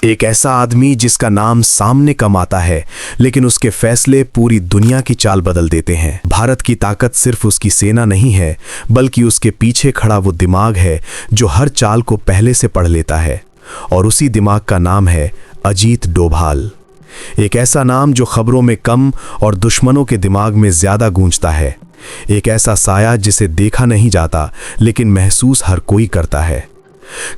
एक ऐसा आदमी जिसका नाम सामने कम आता है, लेकिन उसके फैसले पूरी दुनिया की चाल बदल देते हैं। भारत की ताकत सिर्फ उसकी सेना नहीं है, बल्कि उसके पीछे खड़ा वो दिमाग है जो हर चाल को पहले से पढ़ लेता है। और उसी दिमाग का नाम है अजीत डोभाल। एक ऐसा नाम जो खबरों में कम और दुश्मनों के दिमाग में ज्यादा गूंजता है। एक ऐसा साया जिसे देखा नहीं जाता, लेकिन महसूस हर कोई करता है।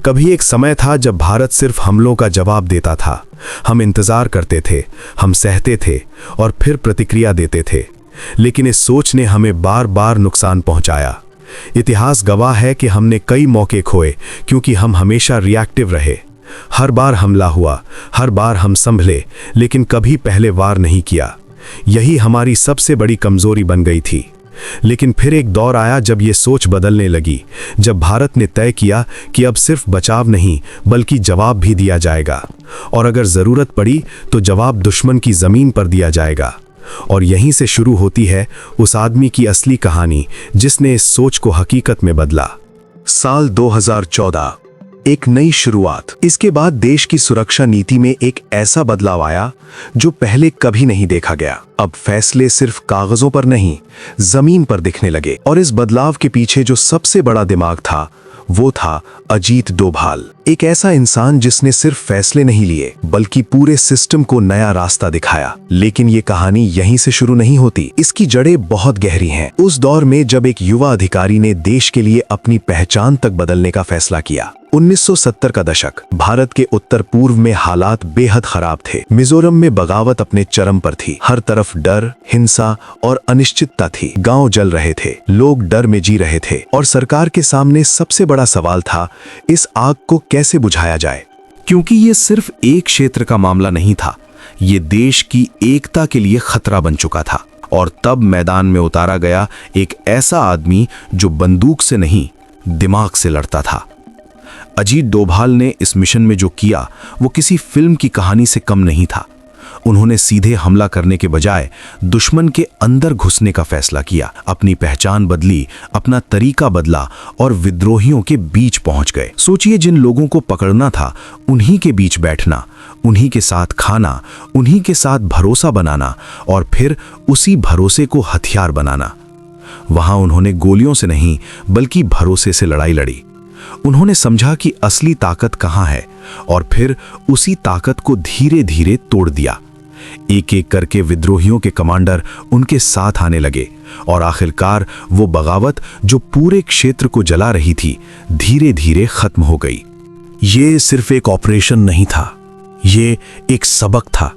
कभी एक समय था जब भारत सिर्फ हमलों का जवाब देता था। हम इंतजार करते थे, हम सहते थे और फिर प्रतिक्रिया देते थे। लेकिन इस सोच ने हमें बार बार नुकसान पहुंचाया। इतिहास गवाह है कि हमने कई मौके खोए क्योंकि हम हमेशा रिएक्टिव रहे। हर बार हमला हुआ, हर बार हम संभले, लेकिन कभी पहले वार नहीं किया। यही हमारी सबसे बड़ी कमजोरी बन गई थी। लेकिन फिर एक दौर आया जब ये सोच बदलने लगी, जब भारत ने तय किया कि अब सिर्फ बचाव नहीं बल्कि जवाब भी दिया जाएगा, और अगर जरूरत पड़ी तो जवाब दुश्मन की जमीन पर दिया जाएगा। और यहीं से शुरू होती है उस आदमी की असली कहानी जिसने इस सोच को हकीकत में बदला। साल 2014, एक नई शुरुआत। इसके बाद देश की सुरक्षा नीति में एक ऐसा बदलाव आया जो पहले कभी नहीं देखा गया। अब फैसले सिर्फ कागजों पर नहीं, जमीन पर दिखने लगे। और इस बदलाव के पीछे जो सबसे बड़ा दिमाग था, वो था अजीत डोभाल। एक ऐसा इंसान जिसने सिर्फ फैसले नहीं लिए बल्कि पूरे सिस्टम को नया रास्ता दिखाया। लेकिन ये कहानी यहीं से शुरू नहीं होती, इसकी जड़ें बहुत गहरी हैं। उस दौर में जब एक युवा अधिकारी ने देश के लिए अपनी पहचान तक बदलने का फैसला किया। 1970 का दशक, भारत के उत्तर पूर्व में हालात बेहद खराब थे। मिजोरम में बगावत अपने चरम पर थी। हर तरफ डर, हिंसा और अनिश्चितता थी। गांव जल रहे थे, लोग डर में जी रहे थे, और सरकार के सामने सबसे बड़ा सवाल था, इस आग को कैसे बुझाया जाए। क्योंकि ये सिर्फ एक क्षेत्र का मामला नहीं था, ये देश की एकता के लिए खतरा बन चुका था। और तब मैदान में उतारा गया एक ऐसा आदमी जो बंदूक से नहीं, दिमाग से लड़ता था। अजीत डोभाल ने इस मिशन में जो किया वो किसी फिल्म की कहानी से कम नहीं था। उन्होंने सीधे हमला करने के बजाय दुश्मन के अंदर घुसने का फैसला किया। अपनी पहचान बदली, अपना तरीका बदला और विद्रोहियों के बीच पहुंच गए। सोचिए, जिन लोगों को पकड़ना था उन्हीं के बीच बैठना, उन्हीं के साथ खाना, उन्हीं के साथ भरोसा बनाना और फिर उसी भरोसे को हथियार बनाना। वहां उन्होंने गोलियों से नहीं बल्कि भरोसे से लड़ाई लड़ी। उन्होंने समझा कि असली ताकत कहां है और फिर उसी ताकत को धीरे धीरे तोड़ दिया। एक एक करके विद्रोहियों के कमांडर उनके साथ आने लगे और आखिरकार वो बगावत जो पूरे क्षेत्र को जला रही थी, धीरे धीरे खत्म हो गई। ये सिर्फ एक ऑपरेशन नहीं था, ये एक सबक था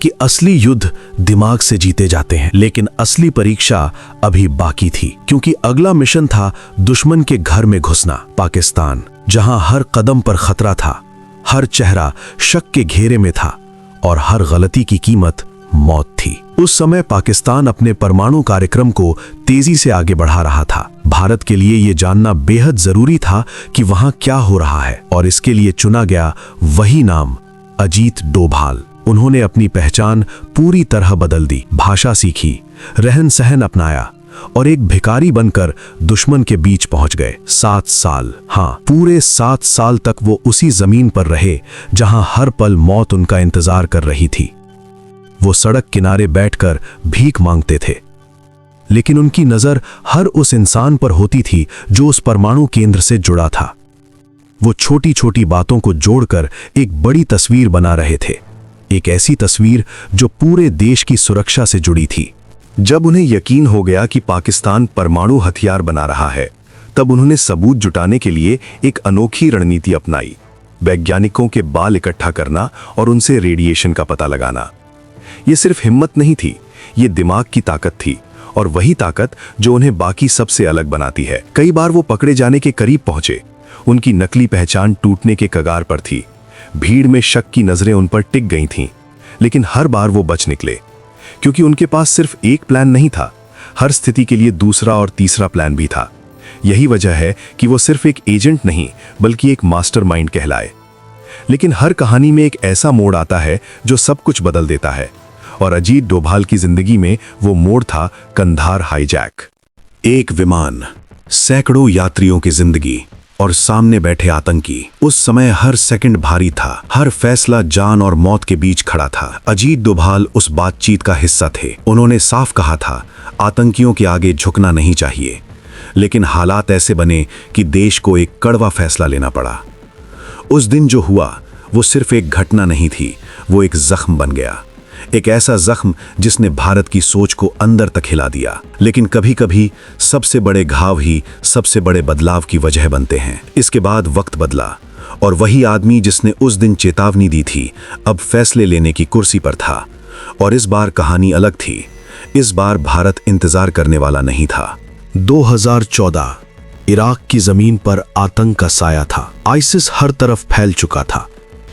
कि असली युद्ध दिमाग से जीते जाते हैं। लेकिन असली परीक्षा अभी बाकी थी, क्योंकि अगला मिशन था दुश्मन के घर में घुसना। पाकिस्तान, जहां हर कदम पर खतरा था, हर चेहरा शक के घेरे में था और हर गलती की कीमत मौत थी। उस समय पाकिस्तान अपने परमाणु कार्यक्रम को तेजी से आगे बढ़ा रहा था। भारत के लिए यह जानना बेहद जरूरी था कि वहां क्या हो रहा है, और इसके लिए चुना गया वही नाम, अजीत डोभाल। उन्होंने अपनी पहचान पूरी तरह बदल दी, भाषा सीखी, रहन सहन अपनाया और एक भिखारी बनकर दुश्मन के बीच पहुंच गए। 7 साल, हाँ, पूरे 7 साल तक वो उसी जमीन पर रहे जहां हर पल मौत उनका इंतजार कर रही थी। वो सड़क किनारे बैठकर भीख मांगते थे, लेकिन उनकी नजर हर उस इंसान पर होती थी जो उस परमाणु केंद्र से जुड़ा था। वो छोटी छोटी बातों को जोड़कर एक बड़ी तस्वीर बना रहे थे, एक ऐसी तस्वीर जो पूरे देश की सुरक्षा से जुड़ी थी। जब उन्हें यकीन हो गया कि पाकिस्तान परमाणु हथियार बना रहा है, तब उन्होंने सबूत जुटाने के लिए एक अनोखी रणनीति अपनाई। वैज्ञानिकों के बाल इकट्ठा करना और उनसे रेडिएशन का पता लगाना। ये सिर्फ हिम्मत नहीं थी, ये दिमाग की ताकत थी, और वही ताकत जो उन्हें बाकी सबसे अलग बनाती है। कई बार वो पकड़े जाने के करीब पहुंचे, उनकी नकली पहचान टूटने के कगार पर थी। भीड़ में शक की नजरें उन पर टिक गई थीं, लेकिन हर बार वो बच निकले, क्योंकि उनके पास सिर्फ एक प्लान नहीं था, हर स्थिति के लिए दूसरा और तीसरा प्लान भी था। यही वजह है कि वो सिर्फ एक एजेंट नहीं बल्कि एक मास्टरमाइंड कहलाए। लेकिन हर कहानी में एक ऐसा मोड़ आता है जो सब कुछ बदल देता है, और अजीत डोभाल की जिंदगी में वो मोड़ था कंधार हाईजैक। एक विमान, सैकड़ों यात्रियों की जिंदगी और सामने बैठे आतंकी। उस समय हर सेकंड भारी था, हर फैसला जान और मौत के बीच खड़ा था। अजीत डोभाल उस बातचीत का हिस्सा थे। उन्होंने साफ कहा था, आतंकियों के आगे झुकना नहीं चाहिए। लेकिन हालात ऐसे बने कि देश को एक कड़वा फैसला लेना पड़ा। उस दिन जो हुआ वो सिर्फ एक घटना नहीं थी, वो एक जख्म बन गया। एक ऐसा जख्म जिसने भारत की सोच को अंदर तक हिला दिया। लेकिन कभी कभी सबसे बड़े घाव ही सबसे बड़े बदलाव की वजह बनते हैं। इसके बाद वक्त बदला और वही आदमी जिसने उस दिन चेतावनी दी थी अब फैसले लेने की कुर्सी पर था। और इस बार कहानी अलग थी। इस बार भारत इंतजार करने वाला नहीं था। 2014 इराक की जमीन पर आतंक का साया था। आईसिस हर तरफ फैल चुका था।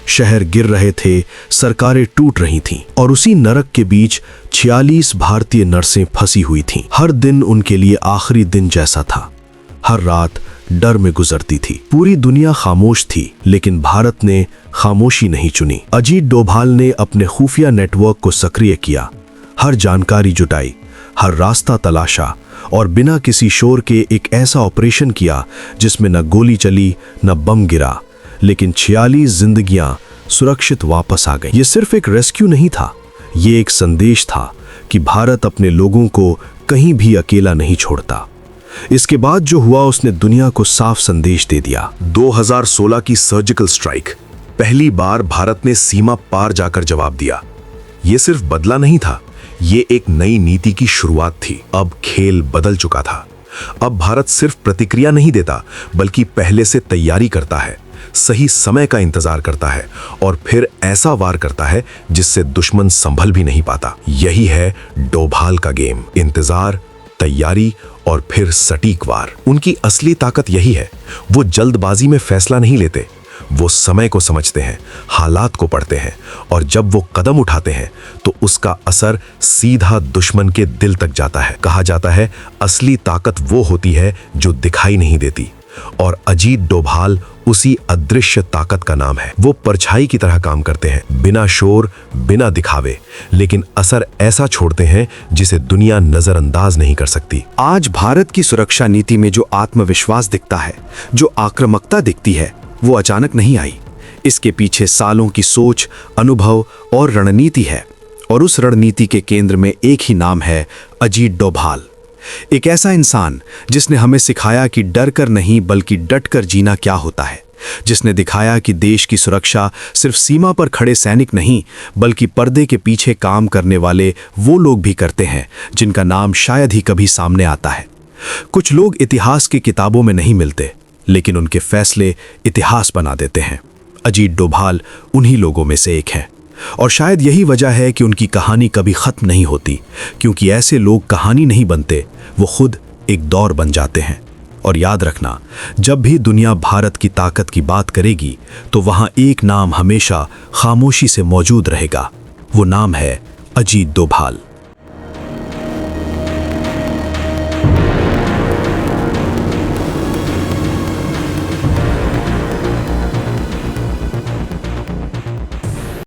शहर गिर रहे थे, सरकारें टूट रही थीं और उसी नरक के बीच 46 भारतीय नर्सें फंसी हुई थीं। हर दिन उनके लिए आखिरी दिन जैसा था। हर रात डर में गुजरती थी। पूरी दुनिया खामोश थी, लेकिन भारत ने खामोशी नहीं चुनी। अजीत डोभाल ने अपने खुफिया नेटवर्क को सक्रिय किया, हर जानकारी जुटाई, हर रास्ता तलाशा और बिना किसी शोर के एक ऐसा ऑपरेशन किया जिसमें न गोली चली न बम गिरा, लेकिन 46 जिंदगियां सुरक्षित वापस आ गईं। ये सिर्फ एक रेस्क्यू नहीं था, ये एक संदेश था कि भारत अपने लोगों को कहीं भी अकेला नहीं छोड़ता। इसके बाद जो हुआ उसने दुनिया को साफ संदेश दे दिया। 2016 की सर्जिकल स्ट्राइक, पहली बार भारत ने सीमा पार जाकर जवाब दिया। ये सिर्फ बदला नहीं था, ये एक नई नीति की शुरुआत थी। अब खेल बदल चुका था। अब भारत सिर्फ प्रतिक्रिया नहीं देता, बल्कि पहले से तैयारी करता है, सही समय का इंतजार करता है और फिर ऐसा वार करता है जिससे दुश्मन संभल भी नहीं पाता। यही है डोभाल का गेम, इंतजार, तैयारी और फिर सटीक वार। उनकी असली ताकत यही है, वो जल्दबाजी में फैसला नहीं लेते, वो समय को समझते हैं, हालात को पढ़ते हैं और जब वो कदम उठाते हैं तो उसका असर सीधा दुश्मन के दिल तक जाता है। कहा जाता है असली ताकत वो होती है जो दिखाई नहीं देती और अजीत डोभाल उसी अदृश्य ताकत का नाम है। वो परछाई की तरह काम करते हैं, बिना शोर, बिना दिखावे, लेकिन असर ऐसा छोड़ते हैं जिसे दुनिया नजरअंदाज नहीं कर सकती। आज भारत की सुरक्षा नीति में जो आत्मविश्वास दिखता है, जो आक्रामकता दिखती है, वो अचानक नहीं आई। इसके पीछे सालों की सोच, अनुभव और रणनीति है। और उस रणनीति के केंद्र में एक ही नाम है, अजीत डोभाल। एक ऐसा इंसान जिसने हमें सिखाया कि डर कर नहीं बल्कि डट कर जीना क्या होता है, जिसने दिखाया कि देश की सुरक्षा सिर्फ सीमा पर खड़े सैनिक नहीं बल्कि पर्दे के पीछे काम करने वाले वो लोग भी करते हैं जिनका नाम शायद ही कभी सामने आता है। कुछ लोग इतिहास की किताबों में नहीं मिलते, लेकिन उनके फैसले इतिहास बना देते हैं। अजीत डोभाल उन्हीं लोगों में से एक है और शायद यही वजह है कि उनकी कहानी कभी खत्म नहीं होती, क्योंकि ऐसे लोग कहानी नहीं बनते, वो खुद एक दौर बन जाते हैं। और याद रखना, जब भी दुनिया भारत की ताकत की बात करेगी तो वहां एक नाम हमेशा खामोशी से मौजूद रहेगा। वो नाम है अजीत डोभाल।